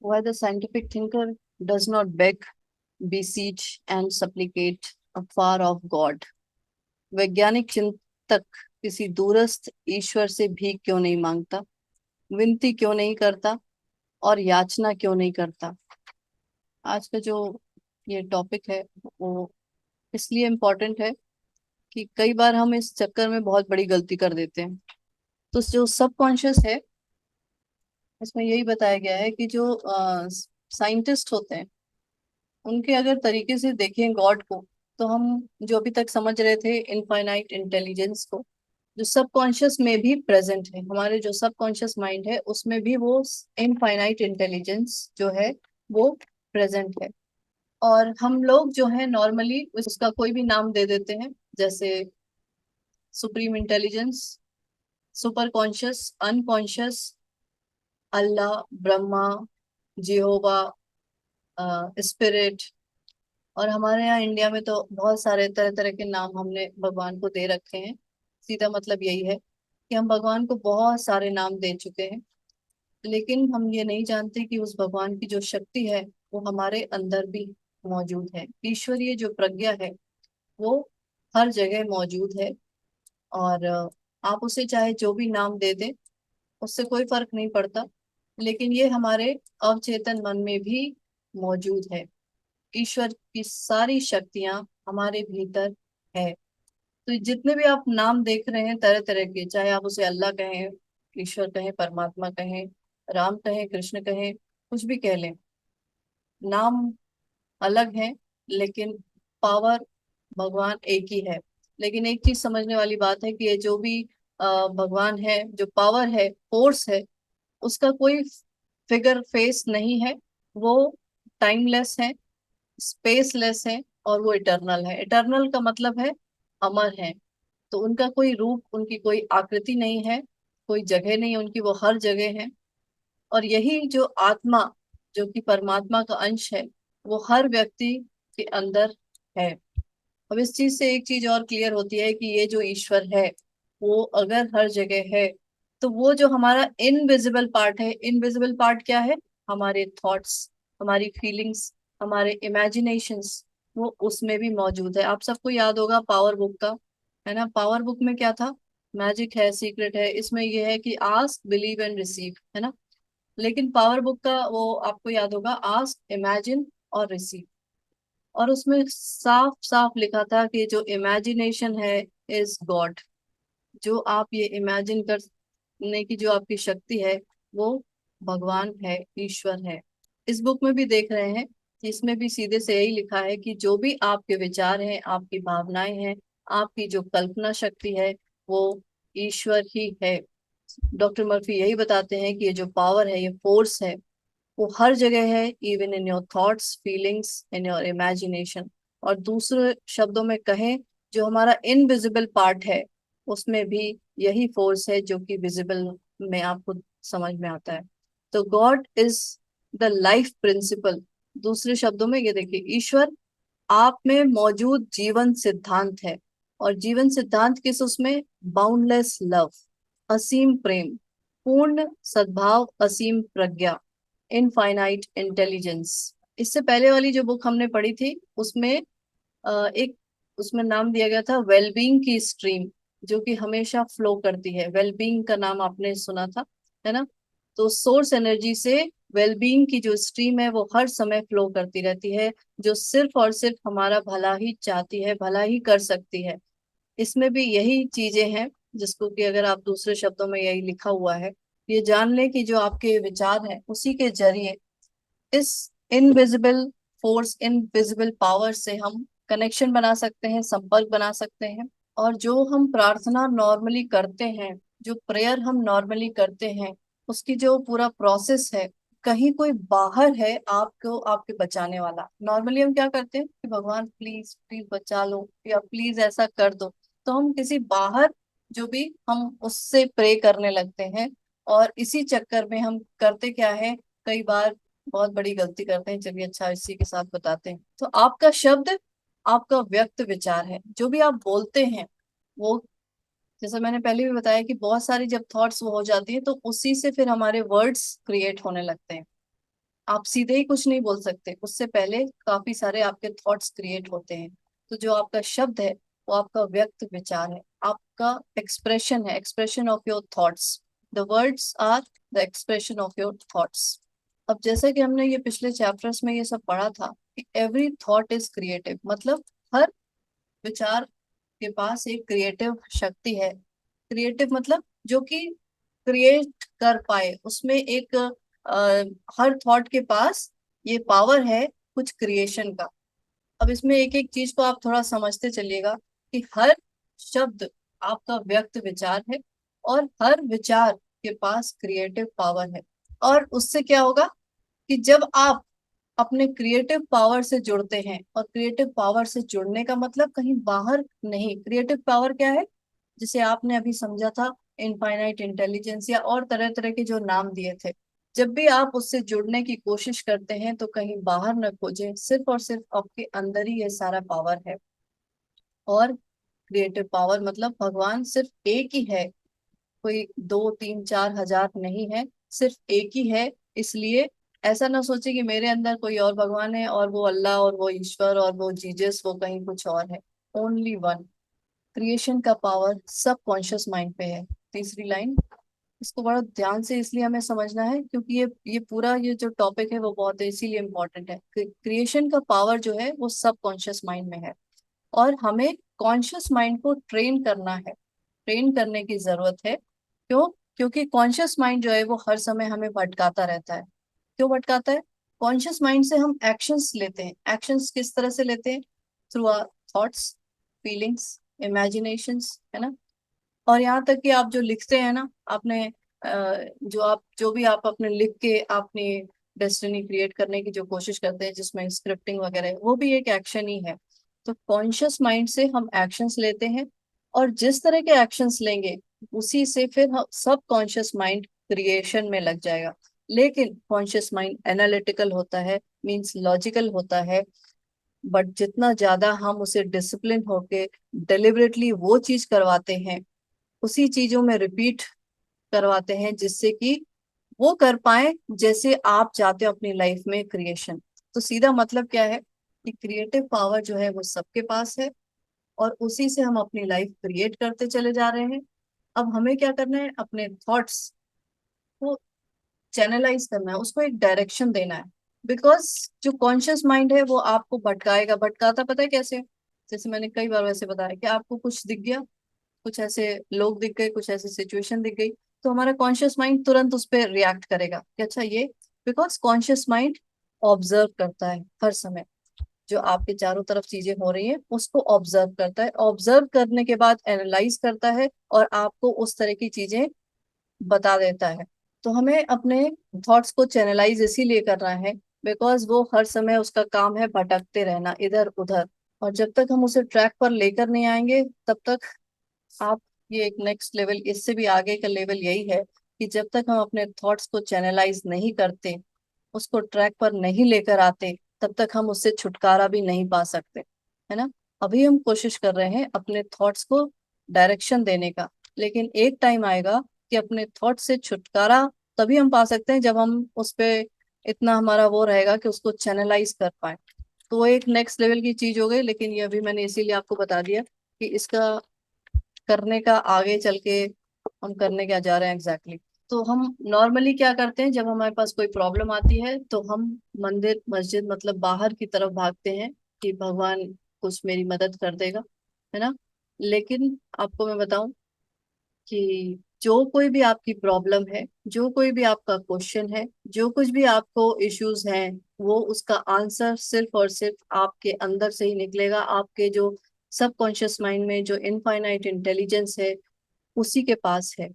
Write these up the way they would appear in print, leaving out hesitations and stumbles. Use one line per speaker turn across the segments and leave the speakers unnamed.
Why the scientific thinker does not beg, beseech and supplicate afar of God. वैज्ञानिक चिंतक किसी दूरस्थ ईश्वर से भीख क्यों नहीं मांगता, विनती क्यों नहीं करता और याचना क्यों नहीं करता। आज का जो ये टॉपिक है वो इसलिए इम्पोर्टेंट है कि कई बार हम इस चक्कर में बहुत बड़ी गलती कर देते हैं। तो जो सबकॉन्शियस है इसमें यही बताया गया है कि जो साइंटिस्ट होते हैं उनके अगर तरीके से देखें गॉड को, तो हम जो अभी तक समझ रहे थे इनफाइनाइट इंटेलिजेंस को, जो सबकॉन्शियस में भी प्रेजेंट है, हमारे जो सबकॉन्शियस माइंड है उसमें भी वो इनफाइनाइट इंटेलिजेंस जो है वो प्रेजेंट है। और हम लोग जो है नॉर्मली उसका कोई भी नाम दे देते हैं, जैसे supreme intelligence, super conscious, unconscious, Allah, Brahma, Jehovah, spirit. और हमारे यहाँ इंडिया में तो बहुत सारे तरह तरह के नाम हमने भगवान को दे रखे हैं। सीधा मतलब यही है कि हम भगवान को बहुत सारे नाम दे चुके हैं, लेकिन हम ये नहीं जानते कि उस भगवान की जो शक्ति है वो हमारे अंदर भी मौजूद है। ईश्वरीय जो प्रज्ञा है वो हर जगह मौजूद है। और आप उसे चाहे जो भी नाम दे दें उससे कोई फर्क नहीं पड़ता, लेकिन ये हमारे अवचेतन मन में भी मौजूद है। ईश्वर की सारी शक्तियां हमारे भीतर है। तो जितने भी आप नाम देख रहे हैं तरह तरह के, चाहे आप उसे अल्लाह कहें, ईश्वर कहें, परमात्मा कहें, राम कहें, कृष्ण कहें, कुछ भी कह लें, नाम अलग है लेकिन पावर भगवान एक ही है। लेकिन एक चीज समझने वाली बात है कि ये जो भी भगवान है, जो पावर है, फोर्स है, उसका कोई फिगर फेस नहीं है। वो टाइमलेस है, स्पेसलेस है और वो इटर्नल है। इटर्नल का मतलब है अमर है। तो उनका कोई रूप, उनकी कोई आकृति नहीं है, कोई जगह नहीं है उनकी, वो हर जगह है। और यही जो आत्मा, जो कि परमात्मा का अंश है, वो हर व्यक्ति के अंदर है। अब इस चीज से एक चीज और क्लियर होती है कि ये जो ईश्वर है वो अगर हर जगह है, तो वो जो हमारा इनविजिबल पार्ट है, इनविजिबल पार्ट क्या है, हमारे थॉट्स, हमारी फीलिंग्स, हमारे इमेजिनेशंस, वो उसमें भी मौजूद है। आप सबको याद होगा पावर बुक का, है ना। पावर बुक में क्या था, मैजिक है, सीक्रेट है, इसमें ये है कि आस्क, बिलीव एंड रिसीव, है ना। लेकिन पावर बुक का वो आपको याद होगा, आस्क, इमेजिन और रिसीव। और उसमें साफ साफ लिखा था कि जो इमेजिनेशन है इज गॉड। जो आप ये इमेजिन करने की जो आपकी शक्ति है वो भगवान है, ईश्वर है। इस बुक में भी देख रहे हैं कि इसमें भी सीधे से यही लिखा है कि जो भी आपके विचार हैं, आपकी भावनाएं हैं, आपकी जो कल्पना शक्ति है, वो ईश्वर ही है। डॉक्टर मर्फी यही बताते हैं कि ये जो पावर है, ये फोर्स है, वो हर जगह है, even in your thoughts, feelings, in your imagination. और दूसरे शब्दों में कहें, जो हमारा इनविजिबल पार्ट है उसमें भी यही फोर्स है जो कि विजिबल में आपको समझ में आता है। तो God is the life principal. दूसरे शब्दों में ये देखिए, ईश्वर आप में मौजूद जीवन सिद्धांत है। और जीवन सिद्धांत किस उसमें, बाउंडलेस लव, असीम प्रेम, पूर्ण सद्भाव, असीम प्रज्ञा, इनफाइनाइट इंटेलिजेंस। इससे पहले वाली जो बुक हमने पढ़ी थी उसमें एक, उसमें नाम दिया गया था वेलबींग की स्ट्रीम, जो कि हमेशा फ्लो करती है। वेलबींग का नाम आपने सुना था, है ना। तो सोर्स एनर्जी से वेलबींग की जो स्ट्रीम है वो हर समय फ्लो करती रहती है, जो सिर्फ और सिर्फ हमारा भला ही चाहती है, भला ही कर सकती है। इसमें भी यही चीजें हैं, जिसको कि अगर आप दूसरे शब्दों में यही लिखा हुआ है, ये जान लें कि जो आपके विचार हैं उसी के जरिए इस इनविजिबल फोर्स, इनविजिबल पावर से हम कनेक्शन बना सकते हैं, संपर्क बना सकते हैं। और जो हम प्रार्थना नॉर्मली करते हैं, जो प्रेयर हम नॉर्मली करते हैं, उसकी जो पूरा प्रोसेस है, कहीं कोई बाहर है आपको, आपके बचाने वाला। नॉर्मली हम क्या करते हैं कि भगवान प्लीज प्लीज बचा लो या प्लीज ऐसा कर दो, तो हम किसी बाहर जो भी हम उससे प्रे करने लगते हैं। और इसी चक्कर में हम करते क्या है, कई बार बहुत बड़ी गलती करते हैं। चलिए अच्छा इसी के साथ बताते हैं। तो आपका शब्द आपका व्यक्त विचार है, जो भी आप बोलते हैं वो, जैसे मैंने पहले भी बताया कि बहुत सारी जब थॉट्स वो हो जाती है तो उसी से फिर हमारे वर्ड्स क्रिएट होने लगते हैं। आप सीधे ही कुछ नहीं बोल सकते, उससे पहले काफी सारे आपके थॉट्स क्रिएट होते हैं। तो जो आपका शब्द है वो आपका व्यक्त विचार है, आपका एक्सप्रेशन है, expression of your thoughts. The words are the expression of your thoughts. अब जैसे कि हमने ये पिछले चैप्टर्स में ये सब पढ़ा था कि एवरी थॉट इज क्रिएटिव, मतलब हर विचार के पास एक क्रिएटिव शक्ति है। क्रिएटिव मतलब जो कि क्रिएट कर पाए, उसमें एक हर थॉट के पास ये पावर है कुछ क्रिएशन का। अब इसमें एक एक चीज को आप थोड़ा समझते चलिएगा कि हर शब्द आपका व्यक्त विचार है और हर विचार के पास क्रिएटिव पावर है। और उससे क्या होगा कि जब आप अपने क्रिएटिव पावर से जुड़ते हैं, और क्रिएटिव पावर से जुड़ने का मतलब कहीं बाहर नहीं, क्रिएटिव पावर क्या है, जिसे आपने अभी समझा था इनफाइनाइट इंटेलिजेंस या और तरह तरह के जो नाम दिए थे। जब भी आप उससे जुड़ने की कोशिश करते हैं तो कहीं बाहर न खोजें, सिर्फ और सिर्फ आपके अंदर ही ये सारा पावर है। और क्रिएटिव पावर मतलब भगवान सिर्फ एक ही है, कोई 2 3 4 हजार नहीं है, सिर्फ एक ही है। इसलिए ऐसा ना सोचे कि मेरे अंदर कोई और भगवान है और वो अल्लाह और वो ईश्वर और वो जीसस वो कहीं कुछ और है। Only one. क्रिएशन का पावर सब कॉन्शियस माइंड पे है। तीसरी लाइन, इसको बड़ा ध्यान से इसलिए हमें समझना है क्योंकि ये पूरा ये जो टॉपिक है वो बहुत इसीलिए इम्पोर्टेंट है। क्रिएशन का पावर जो है वो सब कॉन्शियस माइंड में है, और हमें कॉन्शियस माइंड को ट्रेन करना है, ट्रेन करने की जरूरत है। क्यों? क्योंकि कॉन्शियस माइंड जो है वो हर समय हमें भटकाता रहता है। क्यों भटकाता है? कॉन्शियस माइंड से हम एक्शंस लेते हैं। एक्शंस किस तरह से लेते हैं? Through our thoughts, feelings, imaginations, है ना। और यहाँ तक कि आप जो लिखते हैं ना, आपने जो भी आप अपने लिख के अपनी डेस्टिनी क्रिएट करने की जो कोशिश करते हैं जिसमें स्क्रिप्टिंग वगैरह है, वो भी एक एक्शन ही है। तो कॉन्शियस माइंड से हम एक्शंस लेते हैं, और जिस तरह के एक्शंस लेंगे उसी से फिर हम सब कॉन्शियस माइंड क्रिएशन में लग जाएगा। लेकिन कॉन्शियस माइंड एनालिटिकल होता है, मींस लॉजिकल होता है। बट जितना ज्यादा हम उसे डिसिप्लिन होके डिलिबरेटली वो चीज करवाते हैं, उसी चीजों में रिपीट करवाते हैं जिससे कि वो कर पाए जैसे आप चाहते हो अपनी लाइफ में क्रिएशन। तो सीधा मतलब क्या है कि क्रिएटिव पावर जो है वो सबके पास है, और उसी से हम अपनी लाइफ क्रिएट करते चले जा रहे हैं। अब हमें क्या करना है? अपने थॉट्स को चैनलाइज करना है, उसको एक डायरेक्शन देना है। बिकॉज जो कॉन्शियस माइंड है वो आपको भटकाएगा। भटकाता पता है कैसे? जैसे मैंने कई बार वैसे बताया कि आपको कुछ दिख गया, कुछ ऐसे लोग दिख गए, कुछ ऐसी सिचुएशन दिख गई, तो हमारा कॉन्शियस माइंड तुरंत उस पर रिएक्ट करेगा कि अच्छा ये, बिकॉज कॉन्शियस माइंड ऑब्जर्व करता है हर समय। जो आपके चारों तरफ चीजें हो रही हैं उसको ऑब्जर्व करता है, ऑब्जर्व करने के बाद एनालाइज करता है और आपको उस तरह की चीजें बता देता है। तो हमें अपने थॉट्स को चैनलाइज इसीलिए करना है बिकॉज वो हर समय उसका काम है भटकते रहना इधर उधर। और जब तक हम उसे ट्रैक पर लेकर नहीं आएंगे तब तक आप, ये एक नेक्स्ट लेवल, इससे भी आगे का लेवल यही है कि जब तक हम अपने थॉट्स को चैनलाइज नहीं करते, उसको ट्रैक पर नहीं लेकर आते, तब तक हम उससे छुटकारा भी नहीं पा सकते, है ना। अभी हम कोशिश कर रहे हैं अपने थॉट्स को डायरेक्शन देने का, लेकिन एक टाइम आएगा कि अपने थॉट से छुटकारा तभी हम पा सकते हैं जब हम उस पे इतना हमारा वो रहेगा कि उसको चैनलाइज कर पाए। तो वो एक नेक्स्ट लेवल की चीज हो गई, लेकिन ये अभी मैंने इसीलिए आपको बता दिया कि इसका करने का आगे चल के हम करने क्या जा रहे हैं एग्जैक्टली तो हम नॉर्मली क्या करते हैं जब हमारे पास कोई प्रॉब्लम आती है तो हम मंदिर मस्जिद मतलब बाहर की तरफ भागते हैं कि भगवान कुछ मेरी मदद कर देगा, है ना। लेकिन आपको मैं बताऊं कि जो कोई भी आपकी प्रॉब्लम है, जो कोई भी आपका क्वेश्चन है, जो कुछ भी आपको इश्यूज हैं, वो उसका आंसर सिर्फ और सिर्फ आपके अंदर से ही निकलेगा। आपके जो सबकॉन्शियस माइंड में जो इनफाइनाइट इंटेलिजेंस है उसी के पास है।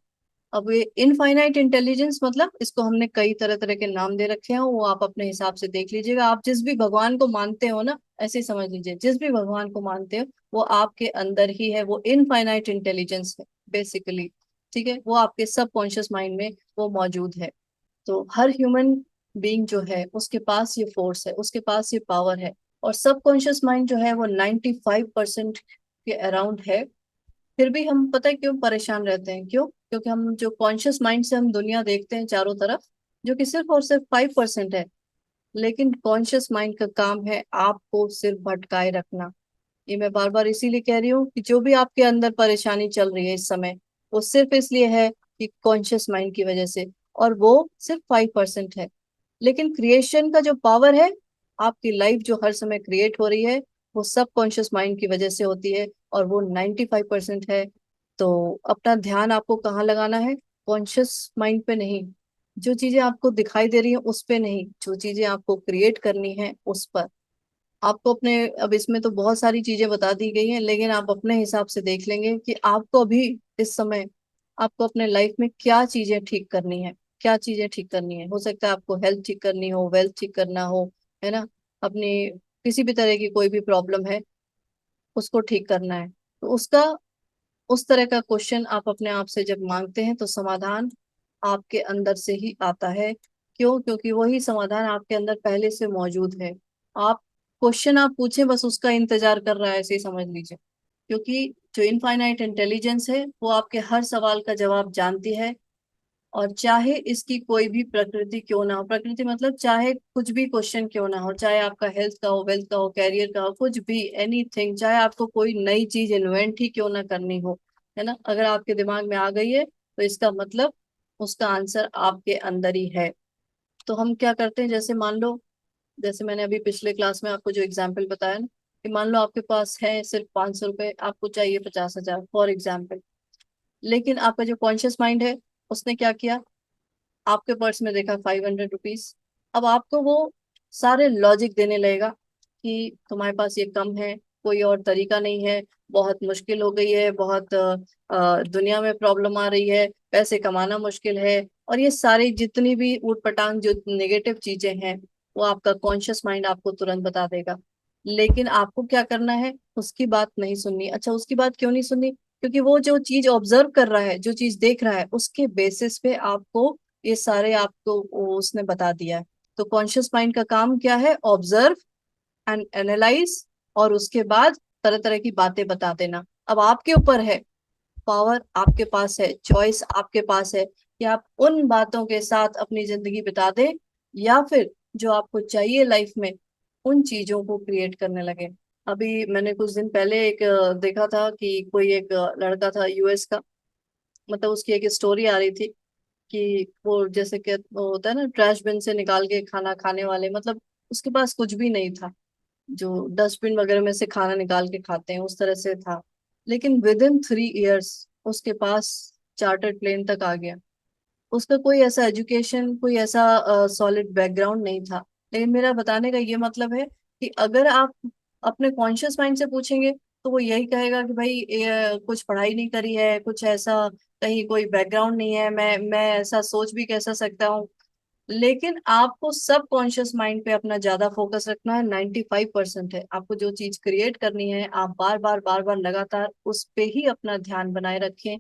अब ये इनफाइनाइट इंटेलिजेंस मतलब इसको हमने कई तरह तरह के नाम दे रखे हैं, वो आप अपने हिसाब से देख लीजिएगा। आप जिस भी भगवान को मानते हो ना, ऐसे ही समझ लीजिए, जिस भी भगवान को मानते हो वो आपके अंदर ही है, वो इनफाइनाइट इंटेलिजेंस है बेसिकली। ठीक है, वो आपके सबकॉन्शियस माइंड में वो मौजूद है। तो हर ह्यूमन बीइंग जो है उसके पास ये फोर्स है, उसके पास ये पावर है। और सबकॉन्शियस माइंड जो है वो 95% के अराउंड है। फिर भी हम पता है क्यों परेशान रहते हैं? क्यों? क्योंकि हम जो कॉन्शियस माइंड से हम दुनिया देखते हैं चारों तरफ, जो कि सिर्फ और सिर्फ 5% है, लेकिन कॉन्शियस माइंड का काम है आपको सिर्फ भटकाए रखना। ये मैं बार बार इसीलिए कह रही हूँ कि जो भी आपके अंदर परेशानी चल रही है इस समय, वो सिर्फ इसलिए है कि कॉन्शियस माइंड की वजह से, और वो सिर्फ 5% है। लेकिन क्रिएशन का जो पावर है, आपकी लाइफ जो हर समय क्रिएट हो रही है, वो सब कॉन्शियस माइंड की वजह से होती है, और वो 95% है। तो अपना ध्यान आपको कहाँ लगाना है? कॉन्शियस माइंड पे नहीं। जो चीजें आपको दिखाई दे रही हैं उस पे नहीं, जो चीजें आपको क्रिएट करनी है उस पर। आपको अपने, अब इसमें तो बहुत सारी चीजें बता दी गई हैं, लेकिन आप अपने हिसाब से देख लेंगे कि आपको अभी इस समय आपको अपने लाइफ में क्या चीजें ठीक करनी है। क्या चीजें ठीक करनी है? हो सकता है आपको हेल्थ ठीक करनी हो, वेल्थ ठीक करना हो, है ना, अपनी किसी भी तरह की कोई भी प्रॉब्लम है उसको ठीक करना है। तो उसका, उस तरह का क्वेश्चन आप अपने आप से जब मांगते हैं तो समाधान आपके अंदर से ही आता है। क्यों? क्योंकि वही समाधान आपके अंदर पहले से मौजूद है। आप क्वेश्चन आप पूछें, बस उसका इंतजार कर रहा है, ऐसे ही समझ लीजिए। क्योंकि जो इनफाइनाइट इंटेलिजेंस है वो आपके हर सवाल का जवाब जानती है। और चाहे इसकी कोई भी प्रकृति क्यों ना हो, प्रकृति मतलब चाहे कुछ भी क्वेश्चन क्यों ना हो, चाहे आपका हेल्थ का हो, वेल्थ का हो, कैरियर का हो, कुछ भी एनीथिंग, चाहे आपको कोई नई चीज इन्वेंट ही क्यों ना करनी हो, है ना, अगर आपके दिमाग में आ गई है तो इसका मतलब उसका आंसर आपके अंदर ही है। तो हम क्या करते हैं, जैसे मान लो, जैसे मैंने अभी पिछले क्लास में आपको जो एग्जाम्पल बताया ना, कि मान लो आपके पास है सिर्फ 500 रुपए, आपको चाहिए 50,000 फॉर एग्जाम्पल। लेकिन आपका जो कॉन्शियस माइंड है उसने क्या किया, आपके पर्स में देखा 500 रुपीज। अब आपको वो सारे लॉजिक देने लगेगा कि तुम्हारे पास ये कम है, कोई और तरीका नहीं है, बहुत मुश्किल हो गई है, बहुत दुनिया में प्रॉब्लम आ रही है, पैसे कमाना मुश्किल है, और ये सारी जितनी भी ऊट पटांग जो नेगेटिव चीजें हैं, वो आपका कॉन्शियस माइंड आपको तुरंत बता देगा। लेकिन आपको क्या करना है? उसकी बात नहीं सुननी। अच्छा, उसकी बात क्यों नहीं सुननी? क्योंकि वो जो चीज ऑब्जर्व कर रहा है, जो चीज देख रहा है, उसके बेसिस पे आपको ये सारे आपको उसने बता दिया है। तो कॉन्शियस माइंड का काम क्या है? ऑब्जर्व एंड एनालाइज, और उसके बाद तरह तरह की बातें बता देना। अब आपके ऊपर है, पावर आपके पास है, चॉइस आपके पास है कि आप उन बातों के साथ अपनी जिंदगी बिता दें, या फिर जो आपको चाहिए लाइफ में उन चीजों को क्रिएट करने लगे। अभी मैंने कुछ दिन पहले एक देखा था कि कोई एक लड़का था यूएस का, मतलब उसकी एक स्टोरी आ रही थी कि वो जैसे कि वो होता है ना, ट्रैश बिन से निकाल के खाना खाने वाले, मतलब उसके पास कुछ भी नहीं था, जो डस्टबिन वगैरह में से खाना निकाल के खाते हैं उस तरह से था। लेकिन विद इन 3 इयर्स उसके पास चार्टर्ड प्लेन तक आ गया। उसका कोई ऐसा एजुकेशन, कोई ऐसा सॉलिड बैकग्राउंड नहीं था। लेकिन मेरा बताने का ये मतलब है कि अगर आप अपने कॉन्शियस माइंड से पूछेंगे तो वो यही कहेगा कि भाई ये कुछ पढ़ाई नहीं करी है, कुछ ऐसा कहीं कोई बैकग्राउंड नहीं है, मैं ऐसा सोच भी कैसा सकता हूँ। लेकिन आपको सब कॉन्शियस माइंड पे अपना ज्यादा फोकस रखना है। 95% है, आपको जो चीज क्रिएट करनी है आप बार बार बार बार लगातार उस पे ही अपना ध्यान बनाए रखें।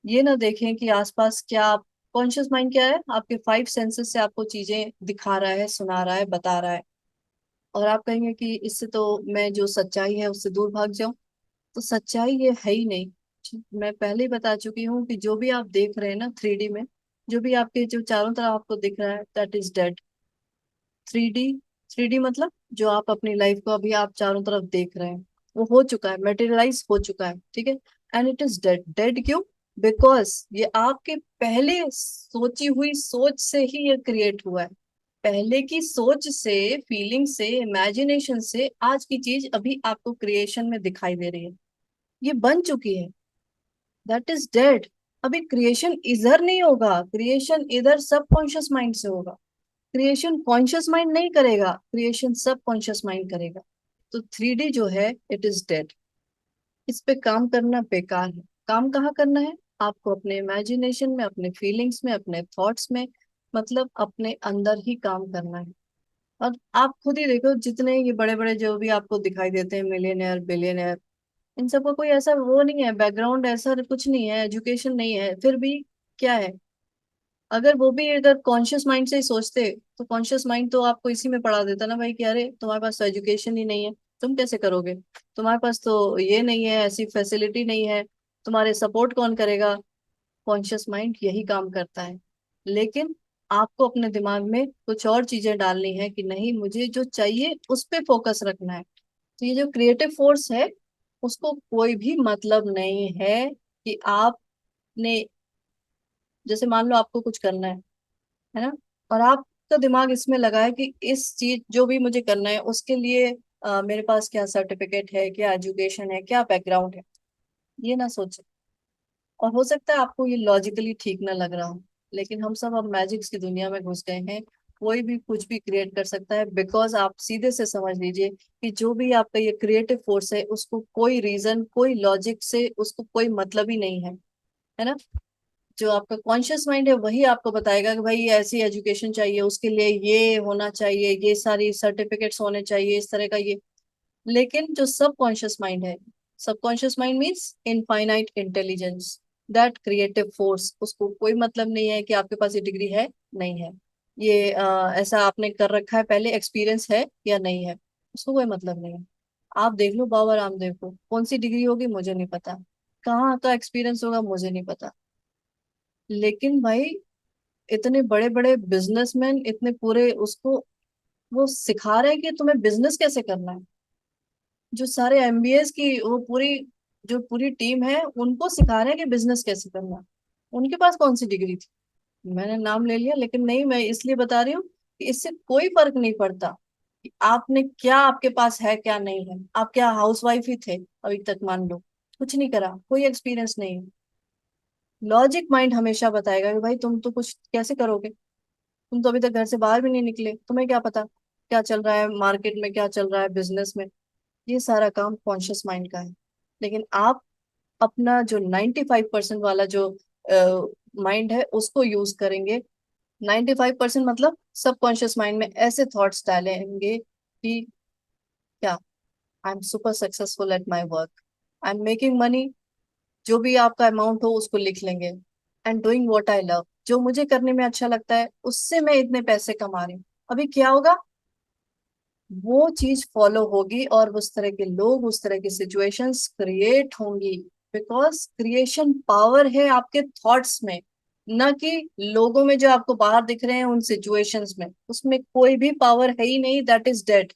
ये ना देखें कि आसपास क्या, आप कॉन्शियस माइंड क्या है, आपके 5 सेंसेस से आपको चीजें दिखा रहा है, सुना रहा है, बता रहा है। और आप कहेंगे कि इससे तो मैं जो सच्चाई है उससे दूर भाग जाऊं। तो सच्चाई ये है ही नहीं। मैं पहले ही बता चुकी हूँ कि जो भी आप देख रहे हैं ना 3D में, जो भी आपके जो चारों तरफ आपको दिख रहा है, that is dead. 3D, 3D मतलब जो आप अपनी लाइफ को अभी आप चारों तरफ देख रहे हैं, वो हो चुका है, मटेरियलाइज हो चुका है, ठीक है। And it is dead. Dead क्यों? बिकॉज ये आपके पहले सोची हुई सोच से ही ये क्रिएट हुआ है। पहले की सोच से, फीलिंग से, इमेजिनेशन से आज की चीज अभी आपको क्रिएशन में दिखाई दे रही है, ये बन चुकी है। That is dead. अभी क्रिएशन इधर नहीं होगा, क्रिएशन इधर सब कॉन्शियस माइंड से होगा। क्रिएशन कॉन्शियस माइंड नहीं करेगा, क्रिएशन सब कॉन्शियस माइंड करेगा। तो 3D जो है इट इज डेड। इस पे काम करना बेकार है। काम कहाँ करना है? आपको अपने इमेजिनेशन में, अपने फीलिंग्स में, अपने थॉट्स में, मतलब अपने अंदर ही काम करना है। और आप खुद ही देखो, जितने ये बड़े बड़े जो भी आपको दिखाई देते हैं, मिलियनेयर, बिलियनेयर, इन सबका कोई ऐसा वो नहीं है, बैकग्राउंड ऐसा कुछ नहीं है, एजुकेशन नहीं है, फिर भी क्या है? अगर वो भी अगर कॉन्शियस माइंड से ही सोचते तो कॉन्शियस माइंड तो आपको इसी में पढ़ा देता ना भाई कि अरे तुम्हारे पास तो एजुकेशन ही नहीं है, तुम कैसे करोगे, तुम्हारे पास तो ये नहीं है, ऐसी फैसिलिटी नहीं है, तुम्हारे सपोर्ट कौन करेगा। कॉन्शियस माइंड यही काम करता है। लेकिन आपको अपने दिमाग में कुछ और चीजें डालनी है कि नहीं, मुझे जो चाहिए उस पे फोकस रखना है। तो ये जो क्रिएटिव फोर्स है, उसको कोई भी मतलब नहीं है कि आपने, जैसे मान लो आपको कुछ करना है ना, और आपका दिमाग इसमें लगा है कि इस चीज जो भी मुझे करना है उसके लिए मेरे पास क्या सर्टिफिकेट है, क्या एजुकेशन है, क्या बैकग्राउंड है, ये ना सोचे। और हो सकता है आपको ये लॉजिकली ठीक ना लग रहा हो, लेकिन हम सब अब मैजिक्स की दुनिया में घुस गए हैं। कोई भी कुछ भी क्रिएट कर सकता है, बिकॉज आप सीधे से समझ लीजिए कि जो भी आपका ये क्रिएटिव फोर्स है, उसको कोई रीजन, कोई लॉजिक से उसको कोई मतलब ही नहीं है ना। जो आपका कॉन्शियस माइंड है वही आपको बताएगा कि भाई ऐसी एजुकेशन चाहिए, उसके लिए ये होना चाहिए, ये सारी सर्टिफिकेट्स होने चाहिए, इस तरह का ये। लेकिन जो सबकॉन्शियस माइंड है, subconscious mind means infinite intelligence, that creative force, उसको कोई मतलब नहीं है कि आपके पास ये डिग्री है नहीं है, ये ऐसा आपने कर रखा है पहले, एक्सपीरियंस है या नहीं है, उसको कोई मतलब नहीं है। आप देख लो बाबा रामदेव को, कौन सी डिग्री होगी मुझे नहीं पता, कहाँ का एक्सपीरियंस होगा मुझे नहीं पता, लेकिन भाई इतने बड़े बड़े बिजनेसमैन, इतने पूरे उसको वो सिखा रहे हैं कि तुम्हें बिजनेस कैसे करना है। जो सारे एमबीएस की वो पूरी, जो पूरी टीम है, उनको सिखा रहे हैं कि बिजनेस कैसे करना है। उनके पास कौन सी डिग्री थी, मैंने नाम ले लिया, लेकिन नहीं, मैं इसलिए बता रही हूँ कि इससे कोई फर्क नहीं पड़ता कि आपने क्या, आपके पास है क्या नहीं है। आप क्या हाउसवाइफ ही थे अभी तक, मान लो कुछ नहीं करा, कोई एक्सपीरियंस नहीं है, लॉजिक माइंड हमेशा बताएगा कि भाई तुम तो कुछ कैसे करोगे, तुम तो अभी तक घर से बाहर भी नहीं निकले, तुम्हें क्या पता क्या चल रहा है मार्केट में, क्या चल रहा है बिजनेस में। ये सारा काम कॉन्शियस माइंड का है। लेकिन आप अपना जो 95% वाला जो माइंड है उसको यूज करेंगे। 95% मतलब सबकॉन्शियस माइंड में ऐसे थॉट्स डालेंगे कि क्या, I am super successful at my work, I am making money, जो भी आपका अमाउंट हो उसको लिख लेंगे, and doing what I love, जो मुझे करने में अच्छा लगता है उससे मैं इतने पैसे कमा रही हूँ। अभी क्या होगा, वो चीज फॉलो होगी और उस तरह के लोग, उस तरह की सिचुएशंस क्रिएट होंगी। बिकॉज क्रिएशन पावर है आपके थॉट्स में, न कि लोगों में जो आपको बाहर दिख रहे हैं उन सिचुएशंस में, उसमें कोई भी पावर है ही नहीं, that is dead.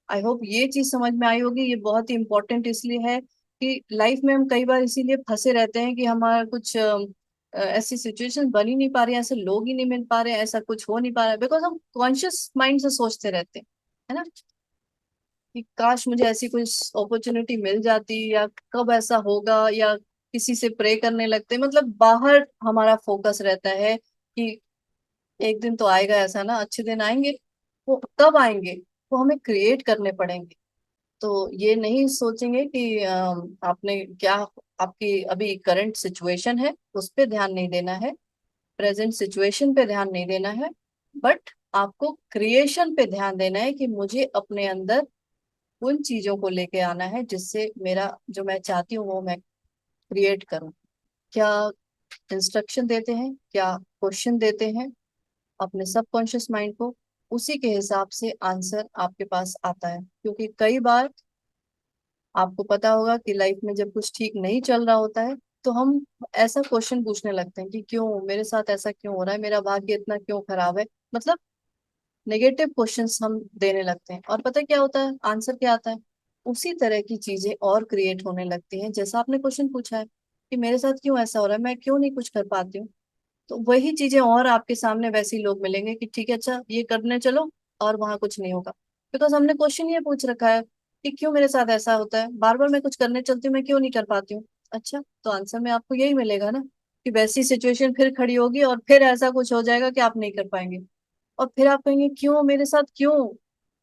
I hope ये चीज समझ में आई होगी। ये बहुत ही इंपॉर्टेंट इसलिए है कि लाइफ में हम कई बार इसीलिए फंसे रहते हैं कि हमारा कुछ ऐसी सिचुएशन बन ही नहीं पा रही है, ऐसे लोग ही नहीं मिल पा रहे हैं, ऐसा कुछ हो नहीं पा रहा है, बिकॉज हम कॉन्शियस माइंड से सोचते रहते हैं, है ना, कि काश मुझे ऐसी कोई अपॉर्चुनिटी मिल जाती, या कब ऐसा होगा, या किसी से प्रे करने लगते, मतलब बाहर हमारा फोकस रहता है कि एक दिन तो आएगा ऐसा ना, अच्छे दिन आएंगे। वो कब आएंगे, वो हमें क्रिएट करने पड़ेंगे। तो ये नहीं सोचेंगे कि आपने क्या, आपकी अभी करंट सिचुएशन है उस पे ध्यान नहीं देना है, प्रेजेंट सिचुएशन पे ध्यान नहीं देना है, बट आपको क्रिएशन पे ध्यान देना है कि मुझे अपने अंदर उन चीजों को लेके आना है जिससे मेरा जो मैं चाहती हूँ वो मैं क्रिएट करूँ। क्या इंस्ट्रक्शन देते हैं, क्या क्वेश्चन देते हैं अपने सबकॉन्शियस माइंड को, उसी के हिसाब से आंसर आपके पास आता है। क्योंकि कई बार आपको पता होगा कि लाइफ में जब कुछ ठीक नहीं चल रहा होता है, तो हम ऐसा क्वेश्चन पूछने लगते हैं कि क्यों मेरे साथ ऐसा क्यों हो रहा है, मेरा भाग्य इतना क्यों खराब है, मतलब नेगेटिव क्वेश्चंस हम देने लगते हैं। और पता है क्या होता है, आंसर क्या आता है, उसी तरह की चीजें और क्रिएट होने लगती हैं जैसा आपने क्वेश्चन पूछा है कि मेरे साथ क्यों ऐसा हो रहा है, मैं क्यों नहीं कुछ कर पाती हूँ। तो वही चीजें और आपके सामने वैसे ही लोग मिलेंगे कि ठीक है अच्छा ये करने चलो, और वहां कुछ नहीं होगा। बिकॉज हमने क्वेश्चन ये पूछ रखा है कि क्यों मेरे साथ ऐसा होता है, बार बार मैं कुछ करने चलती हूँ मैं क्यों नहीं कर पाती हूँ। अच्छा, तो आंसर में आपको यही मिलेगा ना, कि वैसी सिचुएशन फिर खड़ी होगी और फिर ऐसा कुछ हो जाएगा कि आप नहीं कर पाएंगे। और फिर आप कहेंगे क्यों मेरे साथ क्यों,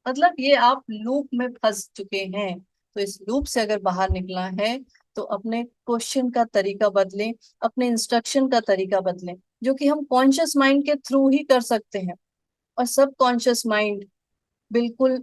मतलब ये आप लूप में फंस चुके हैं। तो इस लूप से अगर बाहर निकलना है, तो अपने क्वेश्चन का तरीका बदलें, अपने इंस्ट्रक्शन का तरीका बदलें, जो कि हम कॉन्शियस माइंड के थ्रू ही कर सकते हैं। और सब कॉन्शियस माइंड बिल्कुल,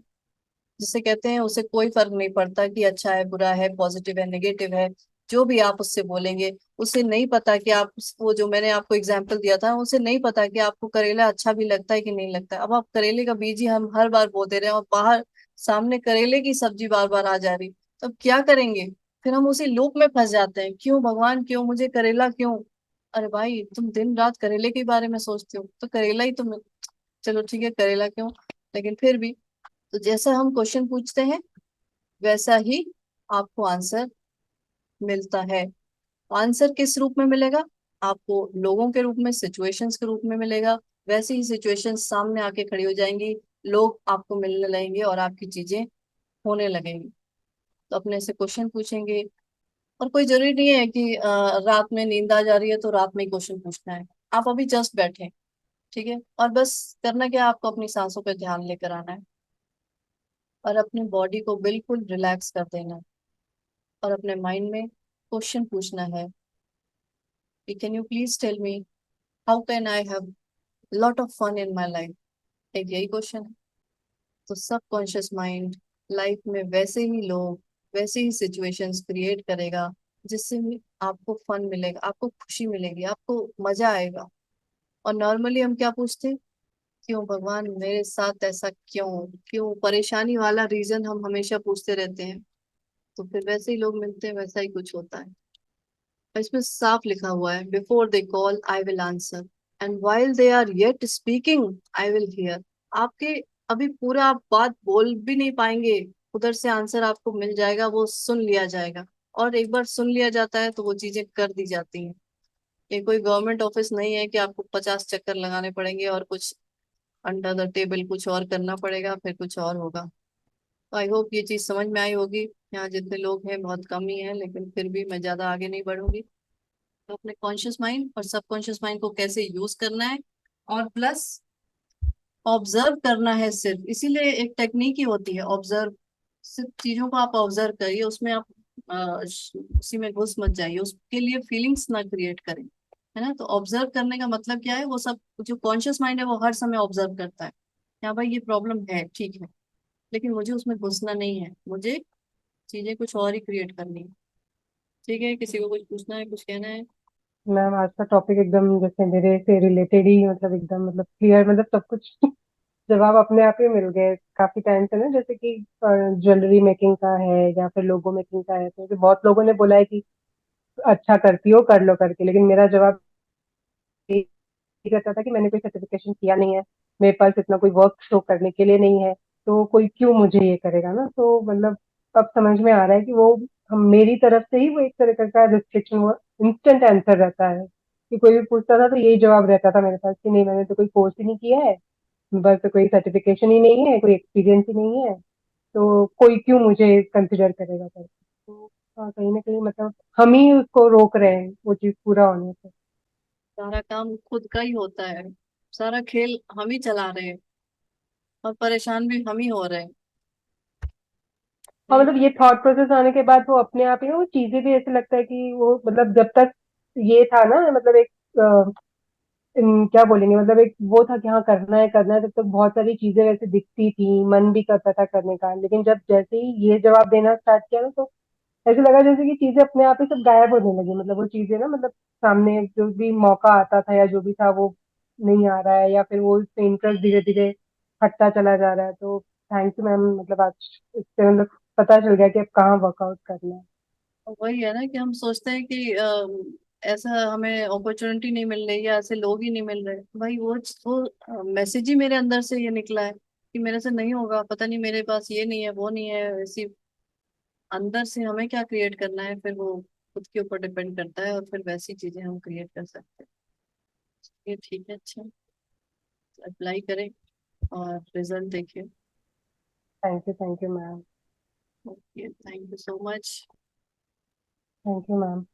जिसे कहते हैं, उसे कोई फर्क नहीं पड़ता कि अच्छा है बुरा है, पॉजिटिव है नेगेटिव है, जो भी आप उससे बोलेंगे। उसे नहीं पता कि आप, वो जो मैंने आपको एग्जाम्पल दिया था, उसे नहीं पता कि आपको करेला अच्छा भी लगता है कि नहीं लगता है। अब आप करेले का बीज ही हम हर बार बो दे रहे हैं और बाहर सामने करेले की सब्जी बार बार आ जा रही, तो अब क्या करेंगे। फिर हम उसी लूप में फंस जाते हैं, क्यों भगवान क्यों मुझे करेला क्यों, अरे भाई तुम दिन रात करेले के बारे में सोचते हो, तो करेला ही तुम, चलो ठीक है करेला क्यों, लेकिन फिर भी, तो जैसा हम क्वेश्चन पूछते हैं वैसा ही आपको आंसर मिलता है। आंसर किस रूप में मिलेगा? आपको लोगों के रूप में, सिचुएशंस के रूप में मिलेगा। वैसे ही सिचुएशंस सामने आके खड़ी हो जाएंगी, लोग आपको मिलने लगेंगे और आपकी चीजें होने लगेंगी। तो अपने से क्वेश्चन पूछेंगे। और कोई जरूरी नहीं है कि रात में नींद आ जा रही है तो रात में ही क्वेश्चन पूछना है। आप अभी जस्ट बैठे, ठीक है, और बस करना क्या है, आपको अपनी सांसों पे ध्यान लेकर आना है और अपनी बॉडी को बिल्कुल रिलैक्स कर देना है और अपने माइंड में क्वेश्चन पूछना है कि can you please tell me how can I have lot of fun in my life. एक यही क्वेश्चन है। तो सबकॉन्शियस माइंड लाइफ में वैसे ही लोग, वैसे ही सिचुएशंस क्रिएट करेगा जिससे भी आपको फन मिलेगा, आपको खुशी मिलेगी, आपको मजा आएगा। और नॉर्मली हम क्या पूछते हैं, क्यों भगवान मेरे साथ ऐसा क्यों, क्यों, परेशानी वाला रीजन हम हमेशा पूछते रहते हैं। तो फिर वैसे ही लोग मिलते हैं, वैसा ही कुछ होता है। और इसमें साफ लिखा हुआ है, before they call I will answer and while they are yet speaking I will hear. आपके अभी पूरा आप बात बोल भी नहीं पाएंगे, उधर से आंसर आपको मिल जाएगा, वो सुन लिया जाएगा। और एक बार सुन लिया जाता है तो वो चीजें कर दी जाती हैं। ये कोई गवर्नमेंट ऑफिस नहीं है कि आपको 50 चक्कर लगाने पड़ेंगे और कुछ अंडर द टेबल कुछ और करना पड़ेगा, फिर कुछ और होगा। तो आई होप ये चीज समझ में आई होगी। यहाँ जितने लोग हैं बहुत कम ही हैं, लेकिन फिर भी मैं ज्यादा आगे नहीं बढ़ूंगी। तो अपने कॉन्शियस माइंड और सबकॉन्शियस माइंड को कैसे यूज करना है, और प्लस ऑब्जर्व करना है सिर्फ, इसीलिए एक टेक्निक ही होती है ऑब्जर्व। सिर्फ चीजों को आप ऑब्जर्व करिए, उसमें आप उसी में घुस मत जाइए, उसके लिए फीलिंग्स ना क्रिएट करें, है ना। तो ऑब्जर्व करने का मतलब क्या है, वो सब जो कॉन्शियस माइंड है वो हर समय ऑब्जर्व करता है। हाँ भाई ये प्रॉब्लम है, ठीक है, लेकिन मुझे उसमें घुसना नहीं है, मुझे चीजें कुछ और ही क्रिएट करनी है। ठीक है, किसी को कुछ पूछना है, कुछ कहना है?
मैम आज का टॉपिक एकदम जैसे मेरे से रिलेटेड ही, मतलब एकदम मतलब क्लियर, मतलब सब कुछ जवाब अपने आप ही मिल गए काफी टाइम से ना। जैसे कि ज्वेलरी मेकिंग का है या फिर लोगो मेकिंग का है, तो मुझे बहुत लोगों ने बोला है कि अच्छा करती हो, कर लो करके, लेकिन मेरा जवाब यही रहता था कि मैंने कोई सर्टिफिकेशन किया नहीं है, मेरे पास इतना कोई वर्क शो करने के लिए नहीं है, तो कोई क्यों मुझे ये करेगा ना। तो मतलब अब समझ में आ रहा है कि वो हम मेरी तरफ से ही वो एक तरह का रिस्ट्रिक्शन, वो इंस्टेंट आंसर रहता है कि कोई भी पूछता था तो यही जवाब रहता था मेरे पास कि नहीं, मैंने तो कोई कोर्स ही नहीं किया है, बस कोई सर्टिफिकेशन ही नहीं है, कोई एक्सपीरियंस ही नहीं है, तो कोई क्यों मुझे कंसिडर करेगा करके। तो कहीं ना कहीं मतलब हम ही उसको रोक रहे हैं वो चीज पूरा होने से।
सारा काम खुद का ही होता है, सारा खेल हम ही चला रहे हैं और परेशान भी हम ही हो रहे हैं।
हाँ
नहीं।
मतलब ये थॉट प्रोसेस आने के बाद वो अपने आप ही ना वो चीजें भी ऐसे लगता है कि वो मतलब जब तक ये था ना, मतलब एक क्या बोलेंगे, मतलब एक वो था कि हाँ करना है, तब तक बहुत सारी चीजें वैसे दिखती थी, मन भी करता था करने का। लेकिन जब जैसे ही ये जवाब देना स्टार्ट किया ना, तो ऐसे लगा जैसे कि चीजें अपने आप ही सब गायब होने लगी। मतलब वो चीजें ना, मतलब सामने जो भी मौका आता था या जो भी था वो नहीं आ रहा है, या फिर वो उससे इंटरेस्ट धीरे धीरे हटता चला जा रहा है। तो थैंक यू मैम, मतलब आज इससे मतलब पता चल गया कि अब कहाँ वर्कआउट करना है।
और वही है ना कि हम सोचते हैं कि ऐसा हमें अपॉर्चुनिटी नहीं मिल रही है, ऐसे लोग ही नहीं मिल रहे। भाई वो मैसेज ही मेरे अंदर से ये निकला है कि मेरे से नहीं होगा, पता नहीं मेरे पास ये नहीं है, वो नहीं है, ऐसी अंदर से हमें क्या क्रिएट करना है, फिर वो खुद के ऊपर डिपेंड करता है और फिर वैसी चीजें हम क्रिएट कर सकते हैं। ये ठीक है, अच्छा, अप्लाई करें और रिजल्ट देखिए।
Thank you ma'am.
Okay, thank you so much.
Thank you ma'am.